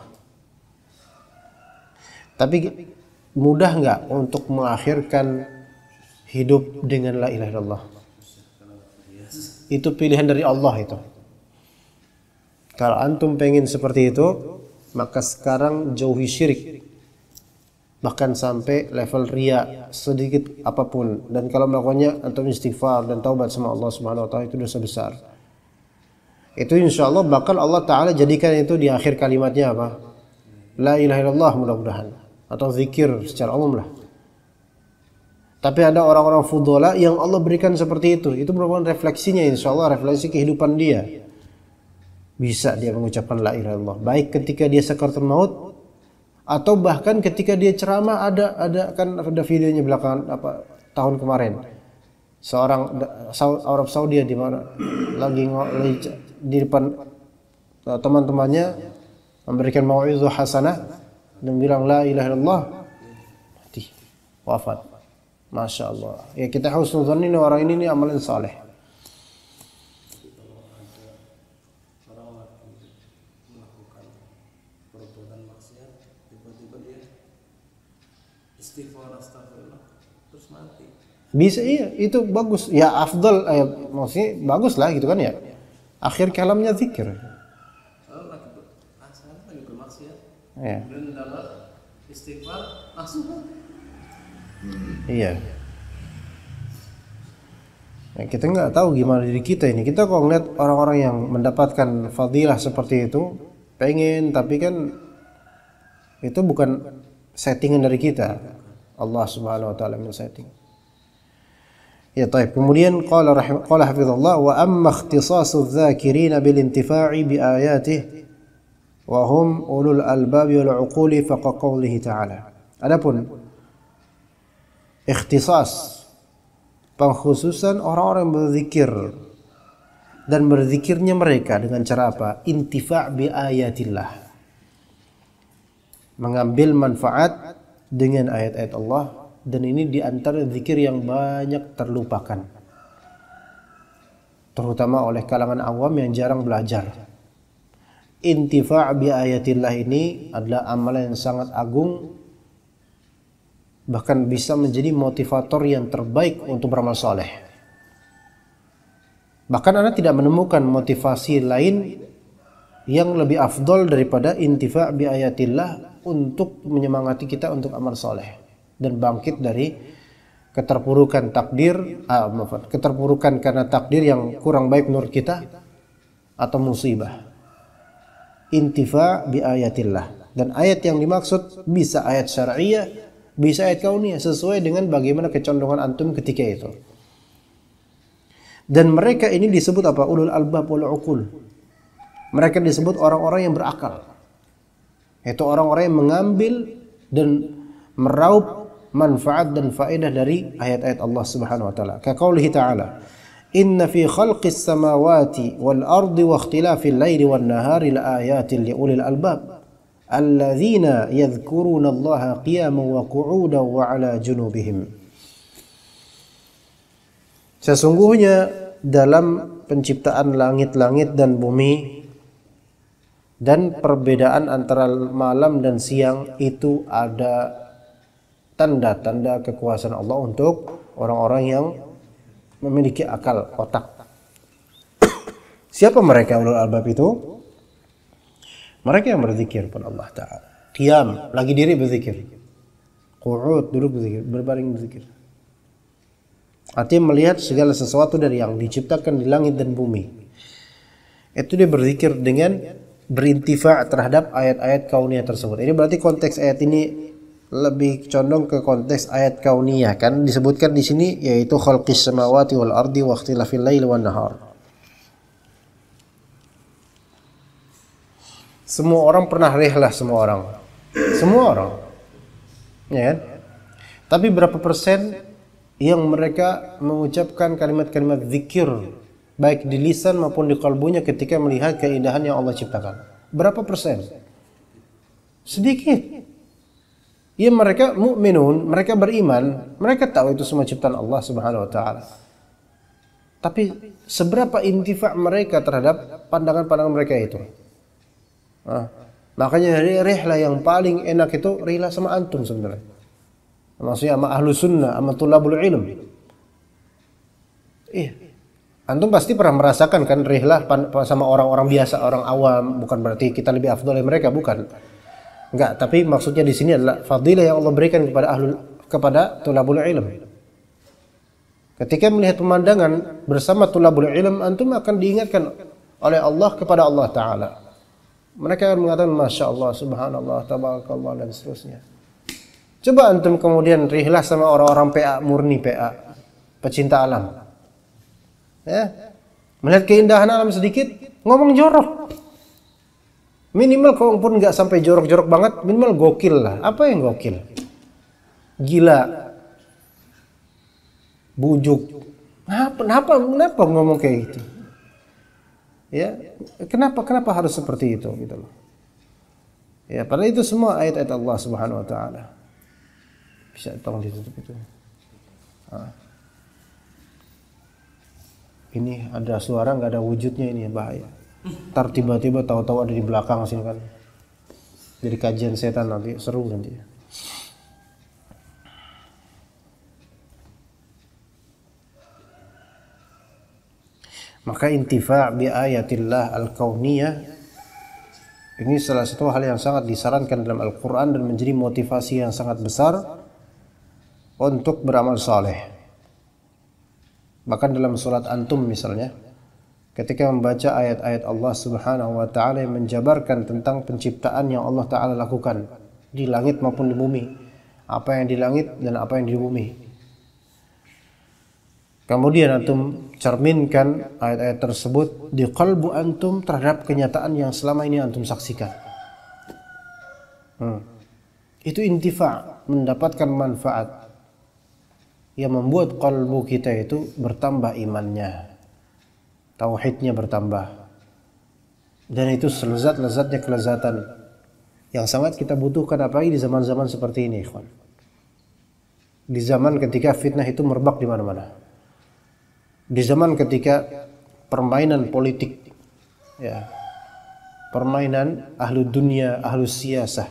Tapi mudah nggak untuk mengakhirkan hidup dengan la ilaha illallah? Itu pilihan dari Allah itu. Kalau antum pengen seperti itu, maka sekarang jauhi syirik. Bahkan sampai level riya sedikit apapun. Dan kalau melakukannya antum istighfar dan taubat sama Allah Subhanahu Wa Taala, itu dosa besar. Itu insya Allah bakal Allah Ta'ala jadikan itu di akhir kalimatnya apa? La ilaha illallah, mudah-mudahan. Atau zikir secara umum lah. Tapi ada orang-orang fudola yang Allah berikan seperti itu. Itu merupakan refleksinya, insya Allah refleksi kehidupan dia. Bisa dia mengucapkan la ilaha illallah, baik ketika dia sakaratul maut atau bahkan ketika dia ceramah. Ada videonya belakangan tahun kemarin. Seorang Arab Saudi di mana lagi di depan teman-temannya memberikan mau'izah hasanah dan bilang la ilaha illallah, mati, wafat. Masya Allah. Ya kita husnudzon ini orang ini amalan saleh. Orang lagi melakukan perbuatan maksiat, tiba-tiba dia istighfar astagfirullah terus mati. Bisa, iya, itu bagus. Ya afdal, maksudnya bagus lah gitu kan ya. Akhir kalamnya zikir. Kalau lagi bermaksiat, Ya. kemudian dalam istighfar langsung mati. Iya. Ya, kita nggak tahu gimana diri kita ini. Kita kalau ngeliat orang-orang yang mendapatkan fadilah seperti itu, pengen, tapi kan itu bukan settingan dari kita. Allah Subhanahu wa taala yang setting. Ya, taib. Kemudian qala hafizallah wa amma ikhtisasu dzakirina bil intifa'i bi ayatihi wa hum ulul albab wal uquli fa qawlihi ta'ala. Adapun ikhtisas, pengkhususan orang-orang yang berzikir dan berzikirnya mereka dengan cara apa? Intifa' bi ayatillah, mengambil manfaat dengan ayat-ayat Allah, dan ini diantara zikir yang banyak terlupakan, terutama oleh kalangan awam yang jarang belajar. Intifa' bi ayatillah ini adalah amalan yang sangat agung, bahkan bisa menjadi motivator yang terbaik untuk beramal soleh. Bahkan Anda tidak menemukan motivasi lain yang lebih afdol daripada intifa' bi ayatillah untuk menyemangati kita untuk amal soleh dan bangkit dari keterpurukan keterpurukan karena takdir yang kurang baik menurut kita atau musibah. Intifa' bi ayatillah, dan ayat yang dimaksud bisa ayat syar'iyah, bisa ayat kauniyah, sesuai dengan bagaimana kecondongan antum ketika itu. Dan mereka ini disebut apa? Ulul albab wal uqul. Mereka disebut orang-orang yang berakal. Itu orang-orang yang mengambil dan meraup manfaat dan faedah dari ayat-ayat Allah Subhanahu wa taala. Ka qaulihi ta'ala, "Inna fi khalqis samawati wal ardi wa ikhtilafil laili wan nahari laayatin liulil albab." Alladzina yadhkuruna Allaha qiyaman wa qu'udan wa 'ala junubihim. Sesungguhnya dalam penciptaan langit-langit dan bumi dan perbedaan antara malam dan siang itu ada tanda-tanda kekuasaan Allah untuk orang-orang yang memiliki akal, otak. Siapa mereka ulul albab itu? Mereka yang berzikir kepada Allah Ta'ala. Qiyam, lagi diri berzikir. Qu'ud, duduk berzikir, berbaring berzikir. Artinya melihat segala sesuatu dari yang diciptakan di langit dan bumi. Itu dia berzikir dengan berintifa' terhadap ayat-ayat kauniyah tersebut. Ini berarti konteks ayat ini lebih condong ke konteks ayat kauniyah, kan disebutkan di sini yaitu khalqis samawati wal ardi wa ikhtilafil laili wan nahar. Semua orang pernah rihlah, semua orang, ya kan? Tapi berapa persen yang mereka mengucapkan kalimat-kalimat zikir baik di lisan maupun di kalbunya ketika melihat keindahan yang Allah ciptakan? Berapa persen? Sedikit. Ya, mereka mukminun, mereka beriman, mereka tahu itu semua ciptaan Allah Subhanahu wa taala. Tapi seberapa intifa' mereka terhadap pandangan-pandangan mereka itu? Makanya rihlah yang paling enak itu rihlah sama antum sebenarnya. Maksudnya sama ahlu sunnah, sama tulabul ilm. Antum pasti pernah merasakan kan rihlah sama orang-orang biasa, orang awam. Bukan berarti kita lebih afdal dari mereka, bukan. Enggak, tapi maksudnya di sini adalah fadilah yang Allah berikan kepada tulabul ilm. Ketika melihat pemandangan bersama tulabul ilm, antum akan diingatkan oleh Allah kepada Allah Ta'ala. Mereka akan mengatakan Masya Allah, Subhanallah, Tabarakallah, dan seterusnya. Coba antum kemudian rihlah sama orang-orang PA, murni PA, pecinta alam. Ya, melihat keindahan alam sedikit, ngomong jorok. Minimal kalau pun nggak sampai jorok-jorok banget, minimal gokil lah. Apa yang gokil? Gila, bujuk. Kenapa ngomong kayak gitu? Ya, kenapa harus seperti itu gitu loh. Ya, padahal itu semua ayat-ayat Allah Subhanahu wa taala. Bisa tolong ditutup itu. Ini ada suara nggak ada wujudnya, ini bahaya. Ntar tiba-tiba tahu-tahu ada di belakang sini kan. Jadi kajian setan nanti seru nanti. Maka intifa' bi ayatillah al-kauniyah ini salah satu hal yang sangat disarankan dalam Al-Quran dan menjadi motivasi yang sangat besar untuk beramal saleh. Bahkan dalam surat Antum misalnya, ketika membaca ayat-ayat Allah Subhanahu wa taala yang menjabarkan tentang penciptaan yang Allah taala lakukan di langit maupun di bumi, apa yang di langit dan apa yang di bumi. Kemudian antum cerminkan ayat-ayat tersebut di qalbu antum terhadap kenyataan yang selama ini antum saksikan. Itu intifa', mendapatkan manfaat yang membuat qalbu kita itu bertambah imannya, tauhidnya bertambah, dan itu selezat-lezatnya kelezatan yang sangat kita butuhkan apalagi di zaman-zaman seperti ini, ikhwan. Di zaman ketika fitnah itu merebak di mana-mana, di zaman ketika permainan politik, ya, permainan ahlu dunia, ahlu siyasah,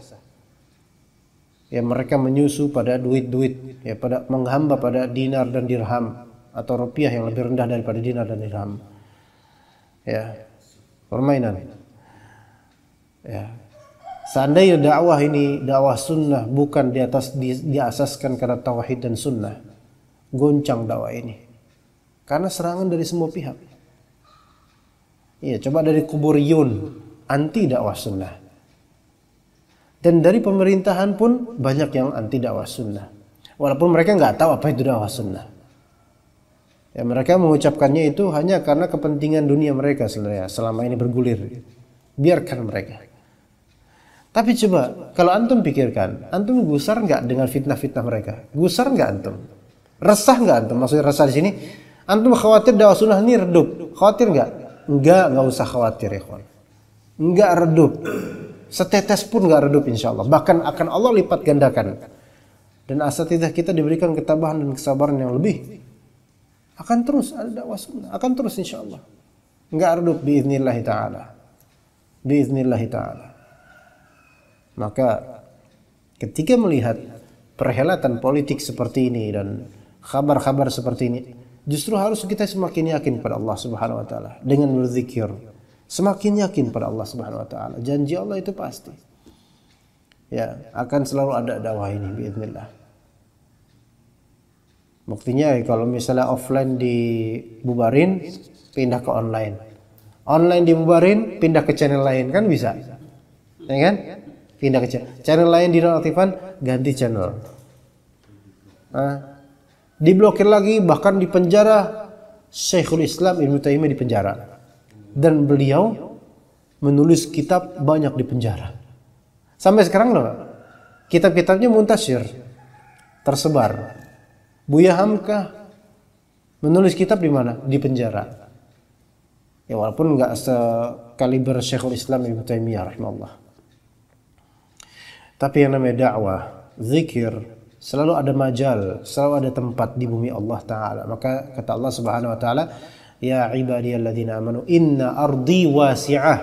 ya, mereka menyusu pada duit-duit, ya, pada menghamba pada dinar dan dirham atau rupiah yang lebih rendah daripada dinar dan dirham, ya, permainan, ya. Seandainya dakwah ini dakwah sunnah bukan diasaskan karena tauhid dan sunnah, goncang dakwah ini karena serangan dari semua pihak. Iya, coba dari kuburiyun, anti dakwah sunnah. Dan dari pemerintahan pun banyak yang anti dakwah sunnah. Walaupun mereka nggak tahu apa itu dakwah sunnah. Ya, mereka mengucapkannya itu hanya karena kepentingan dunia mereka sebenarnya selama ini bergulir. Biarkan mereka. Tapi coba, kalau antum pikirkan, antum gusar nggak dengan fitnah-fitnah mereka? Gusar nggak antum? Resah nggak antum? Maksudnya resah di sini, antum khawatir dakwah sunnah ini redup? Khawatir nggak? Nggak usah khawatir, ya kawan. Nggak redup. Setetes pun nggak redup insya Allah. Bahkan akan Allah lipat gandakan. Dan asatidzah kita diberikan ketabahan dan kesabaran yang lebih. Akan terus ada dakwah sunnah. Akan terus insya Allah. Nggak redup biiznillahi ta'ala. Biiznillahi ta'ala. Maka ketika melihat perhelatan politik seperti ini dan kabar-kabar seperti ini, justru harus kita semakin yakin pada Allah Subhanahu wa taala dengan berzikir. Semakin yakin pada Allah Subhanahu wa taala. Janji Allah itu pasti. Ya, akan selalu ada dakwah ini biiznillah. Buktinya kalau misalnya offline dibubarin, pindah ke online. Online dibubarin, pindah ke channel lain, kan bisa. Ya kan? Pindah ke channel lain dinonaktifkan, ganti channel. Diblokir lagi, bahkan di penjara. Syekhul Islam Ibnu Taimiyah di penjara. Dan beliau menulis kitab banyak di penjara. Sampai sekarang loh, kitab-kitabnya muntasyir, tersebar. Buya Hamka menulis kitab di mana? Di penjara. Ya walaupun nggak sekaliber Syekhul Islam Ibnu Taimiyah rahimahullah. Tapi yang namanya dakwah, zikir, selalu ada majal, selalu ada tempat di bumi Allah Ta'ala. Maka kata Allah Subhanahu Wa Ta'ala, ya ibadiyalladzina amanu inna ardi wasi'ah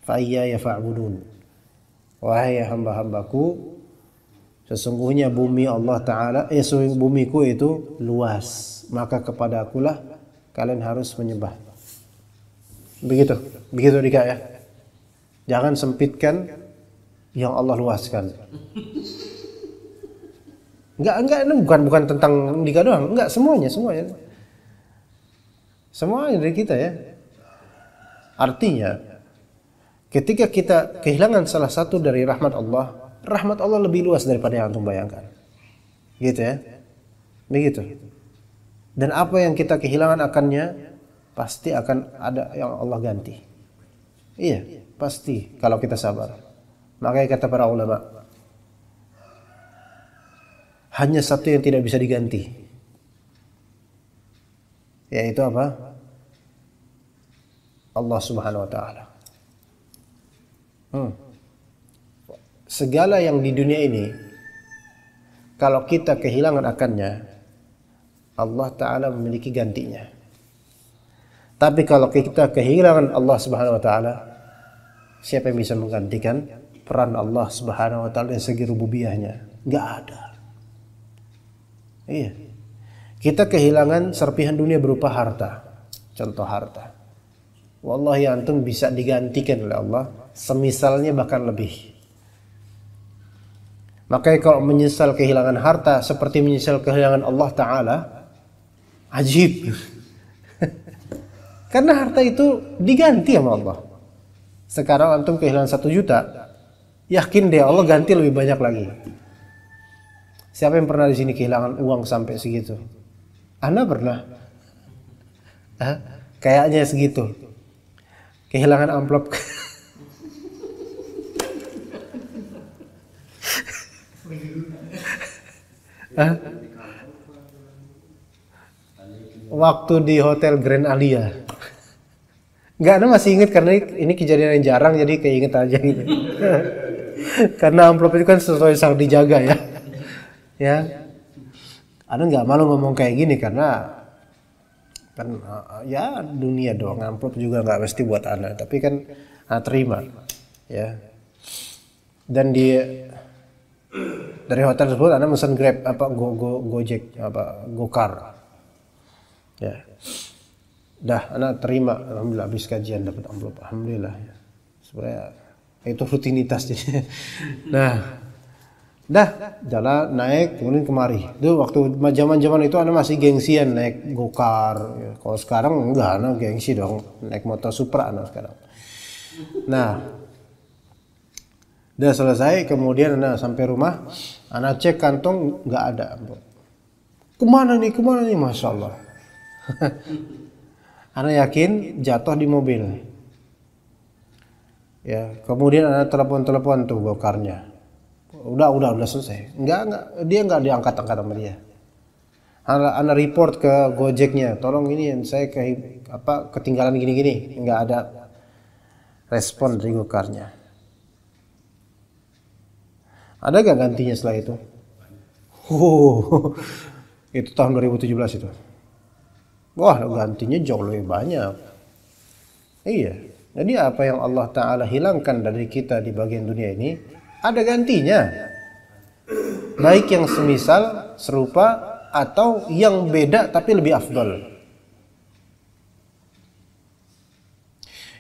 fa iyaya fa'budun. Wahai hamba-hambaku, sesungguhnya bumi Allah Ta'ala, bumiku itu luas, maka kepada akulah kalian harus menyembah. Begitu Dika ya. Jangan sempitkan yang Allah luaskan. Enggak, ini bukan tentang Dika doang, enggak, semuanya. Semuanya dari kita ya. Artinya, ketika kita kehilangan salah satu dari rahmat Allah lebih luas daripada yang antum bayangkan. Gitu ya. Begitu. Dan apa yang kita kehilangan akannya, pasti akan ada yang Allah ganti. Iya, pasti kalau kita sabar. Makanya kata para ulama, hanya satu yang tidak bisa diganti, yaitu apa? Allah Subhanahu wa Ta'ala. Segala yang di dunia ini, kalau kita kehilangan akannya, Allah Ta'ala memiliki gantinya. Tapi kalau kita kehilangan Allah Subhanahu wa Ta'ala, siapa yang bisa menggantikan peran Allah Subhanahu wa Ta'ala dari segi rububiyahnya? Nggak ada. Iya. Kita kehilangan serpihan dunia berupa harta. Contoh harta. Wallahi antum bisa digantikan oleh Allah semisalnya bahkan lebih. Makanya kalau menyesal kehilangan harta seperti menyesal kehilangan Allah Ta'ala, ajib. Karena harta itu diganti sama Allah. Sekarang antum kehilangan 1 juta, yakin deh Allah ganti lebih banyak lagi. Siapa yang pernah di sini kehilangan uang sampai segitu? Anda pernah? Kayaknya segitu. Kehilangan amplop. Waktu di Hotel Grand Alia. Enggak, Anda masih ingat karena ini kejadian yang jarang jadi keinget aja gitu. Karena amplop itu kan sesuai sangat dijaga ya. Ya. Anda nggak malu ngomong kayak gini karena kan ya dunia doang, amplop juga nggak mesti buat Anda, tapi kan terima ya. Dan dari hotel tersebut Anda pesan Grab Gojek Gokar. Ya. Dah Anda terima, alhamdulillah habis kajian dapat amplop, alhamdulillah ya. Sebenarnya itu rutinitas jadi. Nah, dah jalan naik kemudian kemari. Itu waktu zaman-zaman itu Anda masih gengsian naik Gokar. Ya. Kalau sekarang enggak, Anda gengsi dong naik motor Supra Anda sekarang. Nah, udah selesai kemudian Anda sampai rumah, Anda cek kantong nggak ada amplop. Kemana nih? Masya Allah. Anda yakin jatuh di mobil. Ya, kemudian Anda telepon tuh Gokarnya. Udah selesai. Enggak, dia enggak diangkat-angkat sama dia. Anda report ke Gojeknya, tolong ini yang saya ketinggalan gini-gini. Enggak ada respon dari Gokarnya. Ada enggak gantinya setelah itu? Itu tahun 2017 itu. Wah, gantinya jauh lebih banyak. Iya. Jadi apa yang Allah Ta'ala hilangkan dari kita di bagian dunia ini, ada gantinya. Baik yang semisal, serupa, atau yang beda tapi lebih afdal.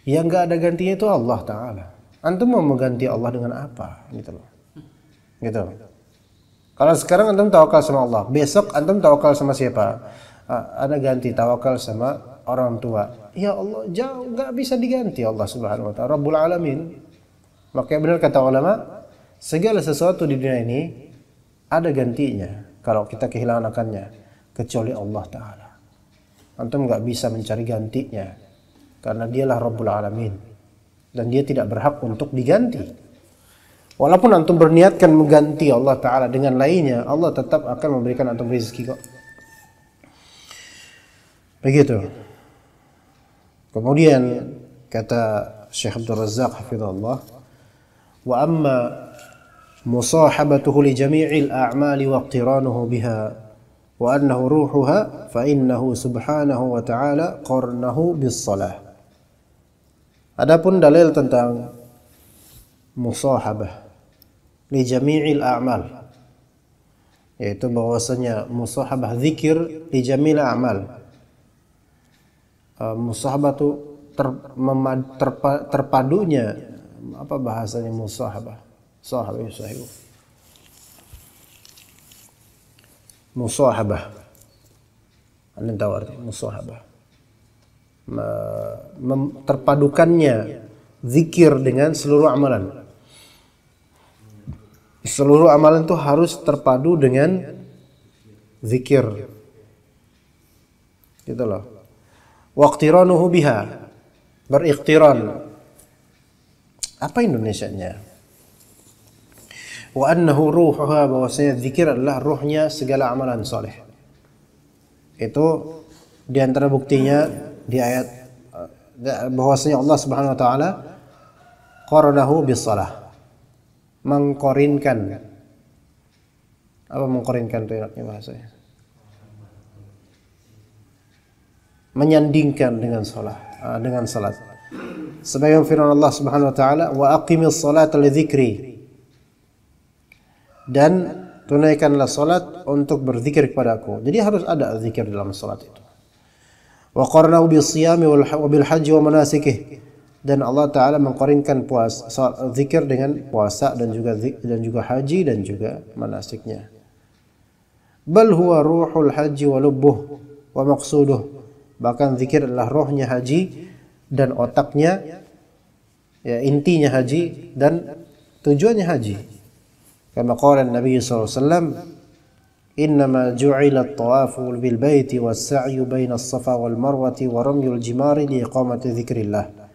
Yang gak ada gantinya itu Allah Ta'ala. Antum mau mengganti Allah dengan apa? Gitu loh. Gitu. Kalau sekarang antum tawakal sama Allah, besok antum tawakal sama siapa? Ada ganti tawakal sama orang tua. Ya Allah, jauh gak bisa diganti Allah Subhanahu wa Ta'ala, Rabbul Alamin. Makanya benar kata ulama, segala sesuatu di dunia ini ada gantinya kalau kita kehilangan akannya, kecuali Allah Ta'ala. Antum gak bisa mencari gantinya karena dialah Rabbul Alamin dan dia tidak berhak untuk diganti. Walaupun antum berniatkan mengganti Allah Ta'ala dengan lainnya, Allah tetap akan memberikan antum rezeki kok. Begitu. Kemudian kata Syekh Abdul Razzaq hafizahullah, wa amma musahabatuhu li jami'il a'mali wa iqtiranuhu biha wa annahu ruhuha fa innahu subhanahu wa ta'ala qarnahu bis salah. Adapun dalil tentang musahabah li jami'il a'mal, yaitu bahwasanya musahabah zikir li jami'il a'mal. Musahabah itu terpadunya, apa bahasanya musahabah? Musahabah. Anda tahu arti musahabah? Terpadukannya zikir dengan seluruh amalan. Seluruh amalan itu harus terpadu dengan zikir. Gitu loh. Waqtiranuhu biha, beriqtiran. Apa Indonesianya? Wa annahu ruhuha, bahwasanya zikir adalah ruhnya segala amalan soleh. Itu diantara buktinya di ayat bahwasanya Allah Subhanahu wa Ta'ala qaranahu bis salah, mengkorinkan. Apa mengkorinkan itu enaknya bahasanya? menyandingkan dengan salat. Sebagaimana firman Allah Subhanahu wa taala, "Wa aqimis salata li dzikri." Dan tunaikanlah salat untuk berzikir kepadaku. Jadi harus ada zikir dalam salat itu. Wa qarnahu bis siyami wa bil haji wa manasikih. Dan Allah taala mengqarinkan zikir dengan puasa dan juga haji dan juga manasiknya. Bal huwa ruhul haji wa lubbuh wa maqsuduh. Bahkan zikir adalah rohnya haji dan otaknya, ya intinya haji dan tujuannya haji. Kama qala Nabi sallallahu alaihi wasallam, "Innama ju'ila at-tawafu bil baiti was-sa'yu baina as-safa wal marwati wa ramyul jimari li iqamati dzikrillah."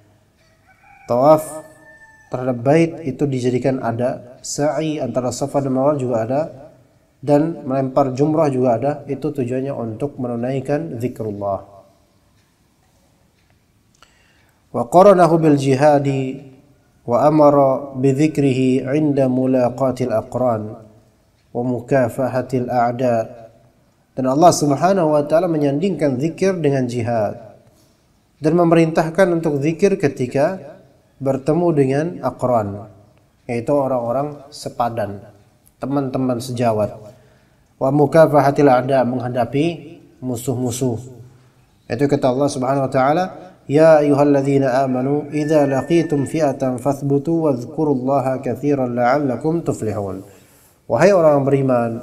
Tawaf terhadap bait itu dijadikan ada, sa'i antara Safa dan Marwah juga ada, dan melempar jumrah juga ada. Itu tujuannya untuk menunaikan zikrullah. Wa qaranahu bil jihadi wa amara bi dzikrihi 'inda mulaqatil aqran wa mukafahatil a'da. Dan Allah Subhanahu wa taala menyandingkan zikir dengan jihad dan memerintahkan untuk zikir ketika bertemu dengan aqran, yaitu orang-orang sepadan, teman-teman sejawat. Wa mukafahatil a'da, menghadapi musuh-musuh. Itu kata Allah Subhanahu wa taala, "Ya ayyuhalladzina amanu idza laqitum fi'atan fathbutu wadhkurullaha katsiran la'allakum tuflihun." Wahai orang beriman,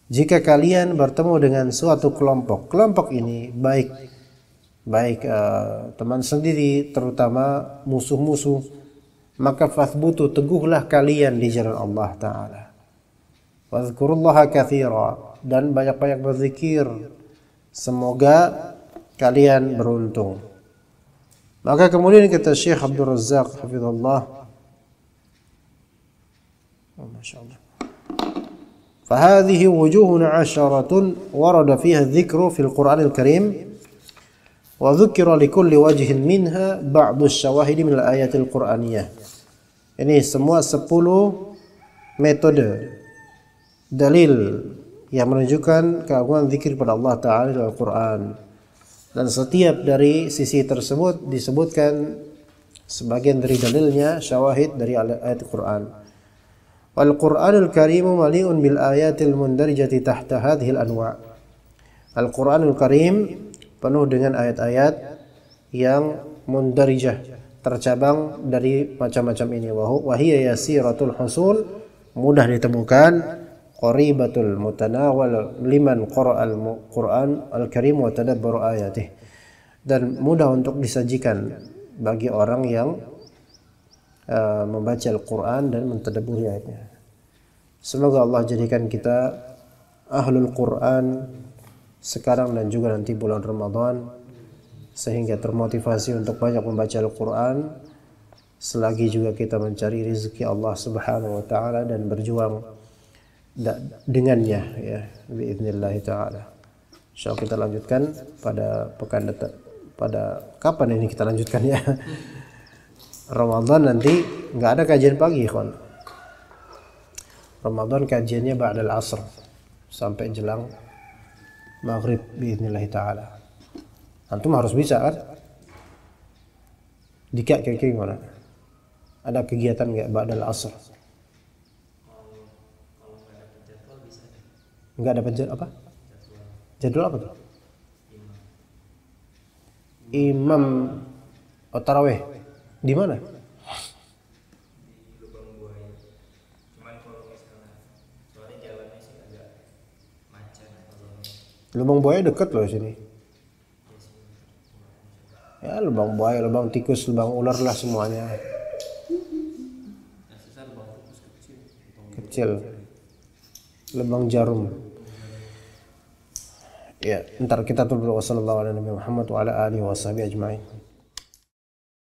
jika kalian bertemu dengan suatu kelompok ini baik teman sendiri, terutama musuh-musuh, maka fathbutu, teguhlah kalian di jalan Allah taala. Wadhkurullaha katsira, dan banyak-banyak berzikir, semoga kalian beruntung. Maka kemudian kata Syekh Abdul Razzaq hafizallah, masyaallah, فهذه وجوه عشرة ورد فيها الذكر في القرآن الكريم وذكر لكل وجه منها بعض الشواهد من الآيات القرآنية. Ini semua 10 metode dalil yang menunjukkan keagungan zikir pada Allah Ta'ala dalam Al-Quran. Dan setiap dari sisi tersebut disebutkan sebagian dari dalilnya, syawahid dari ayat Al-Quran. Al-Quranul Karimu mali'un bil ayatil mundarijati tahta hadhil anwa'. Al-Quranul Karim penuh dengan ayat-ayat yang mundarijah, tercabang dari macam-macam ini. Wahiyya yasiratul husul, mudah ditemukan, qaribatul mutanawal liman qara'al Qur'an al-Karim wa tadabbara ayatih, dan mudah untuk disajikan bagi orang yang membaca Al-Quran dan mentadabburi ayatnya. Semoga Allah jadikan kita ahlul Quran sekarang dan juga nanti bulan Ramadan, sehingga termotivasi untuk banyak membaca Al-Quran selagi juga kita mencari rezeki Allah Subhanahu wa taala dan berjuang dengannya, ya, biiznillah taala. Insyaallah kita lanjutkan pada pekan depan. Pada kapan ini kita lanjutkan, ya? Ramadan nanti nggak ada kajian pagi, kawan. Ramadan kajiannya ba'dal asr sampai jelang maghrib biiznillah taala. Antum harus bisa kan? Dika kayak gimana? Ada kegiatan nggak ba'dal asr? Nggak dapat apa? Jadwal apa tuh? Imam tarawih di mana? Di Lubang Buaya. Cuman kalau misalnya soalnya jalannya sih agak macet. Lubang Buaya dekat loh sini. Ya, Lubang Buaya, lubang tikus, lubang ular lah semuanya. Kecil. Lubang jarum. Ya, ntar kita tuh berdoa sallallahu alaihi wa sallam wa ala alihi wa sahbihi ajma'in.